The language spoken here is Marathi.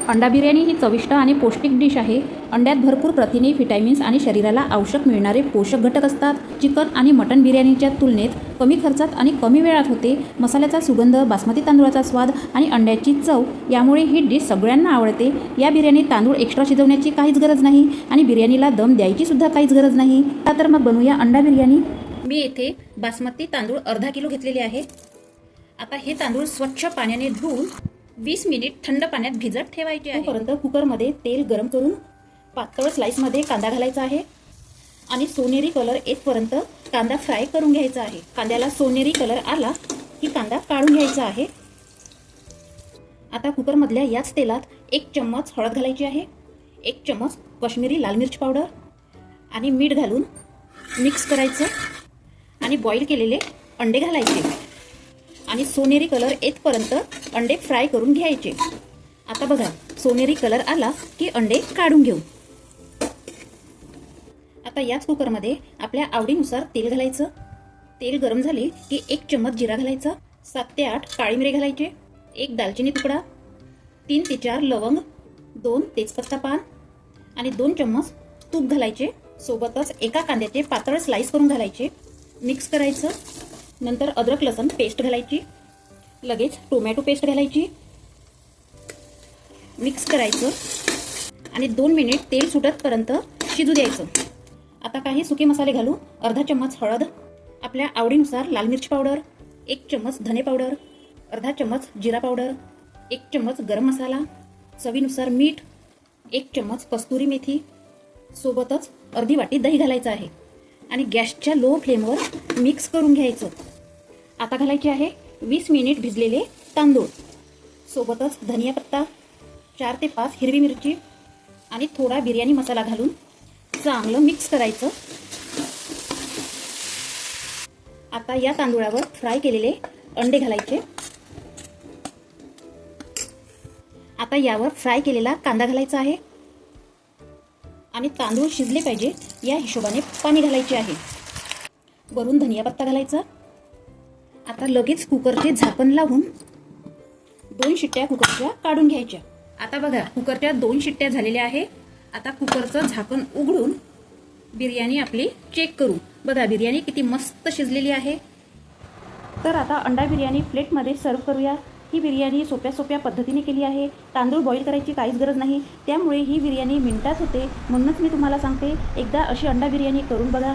अंडा बिर्याणी ही चविष्ट आणि पौष्टिक डिश आहे. अंड्यात भरपूर प्रथिने, व्हिटॅमिन्स आणि शरीराला आवश्यक मिळणारे पोषक घटक असतात. चिकन आणि मटण बिर्याणीच्या तुलनेत कमी खर्चात आणि कमी वेळात होते. मसाल्याचा सुगंध, बासमती तांदूळाचा स्वाद आणि अंड्याची चव यामुळे ही डिश सगळ्यांना आवडते. या बिर्याणीत तांदूळ एक्स्ट्रा शिजवण्याची काहीच गरज नाही आणि बिर्याणीला दम द्यायची सुद्धा काहीच गरज नाही. तर मग बनवूया अंडा बिर्याणी. मी येथे बासमती तांदूळ अर्धा किलो घेतलेले आहे. आता हे तांदूळ स्वच्छ पाण्याने धुवून 20 मिनिट थंड पाण्यात भिजत ठेवायचे आहे. तोपर्यंत कुकरमध्ये तेल गरम करून पातळ स्लाइसमध्ये कांदा घालायचा आहे आणि सोनेरी कलर येतपर्यंत कांदा फ्राय करून घ्यायचा आहे. कांद्याला सोनेरी कलर आला की कांदा काढून घ्यायचा आहे. आता कुकरमधल्या याच तेलात 1 चम्मच हळद घालायची आहे, 1 चम्मच काश्मीरी लाल मिरची पावडर आणि मीठ घालून मिक्स करायचं आणि बॉईल केलेले अंडे घालायचे आणि सोनेरी कलर येतपर्यंत अंडे फ्राय करून घ्यायचे. आता बघा, सोनेरी कलर आला की अंडे काढून घेऊ. आता याच कुकरमध्ये आपल्या आवडीनुसार तेल घालायचं. तेल गरम झाले की 1 चम्मच जिरा घालायचा, 7 ते 8 काळी मिरी घालायचे, 1 दालचिनी तुकडा, 3 ते 4 लवंग, 2 तेजपत्ता पान आणि 2 चम्मच तूप घालायचे. सोबतच एका कांद्याचे पातळ स्लाइस करून घालायचे. मिक्स करायचं. नंतर अद्रक लसूण पेस्ट घालायची, लगेच टोमॅटो पेस्ट घालायची, मिक्स करायचं आणि 2 मिनिट तेल सुटतपर्यंत शिजू द्यायचं. आता काही सुके मसाले घालू. अर्धा चम्मच हळद, आपल्या आवडीनुसार लाल मिरची पावडर, 1 चम्मच धने पावडर, अर्धा चम्मच जिरा पावडर, 1 चम्मच गरम मसाला, चवीनुसार मीठ, 1 चम्मच कस्तुरी मेथी, सोबतच अर्धी वाटी दही घालायचं आहे आणि गॅसच्या लो फ्लेमवर मिक्स करून घ्यायचं. आता घालायचे आहे 20 मिनिट भिजलेले तांदूळ, सोबतच धनिया पत्ता, 4 ते 5 हिरवी मिरची आणि थोडा बिर्याणी मसाला घालून चांगलं मिक्स करायचं. आता या तांदूळावर फ्राय केलेले अंडे घालायचे. आता यावर फ्राय केलेला कांदा घालायचा आहे आणि तांदूळ शिजले पाहिजे या हिशोबाने पाणी घालायचे आहे. वरून धनिया पत्ता घालायचा. आता लगेच कुकरचे झाकण लावून 2 शिट्ट्या कुकरच्या काढून घ्यायच्या. आता बघा, कुकरच्या 2 शिट्ट्या झालेल्या आहे. आता कुकरचं झाकण उघडून बिर्याणी आपली चेक करू. बघा, बिर्याणी किती मस्त शिजलेली आहे. तर आता अंडा बिर्याणी प्लेटमध्ये सर्व करूया. ही बिर्याणी सोप्या पद्धतीने केली आहे. तांदूळ बॉईल करायची काहीच गरज नाही, त्यामुळे ही बिर्याणी मिनिटात होते. म्हणूनच मी तुम्हाला सांगते, एकदा अशी अंडा बिर्याणी करून बघा.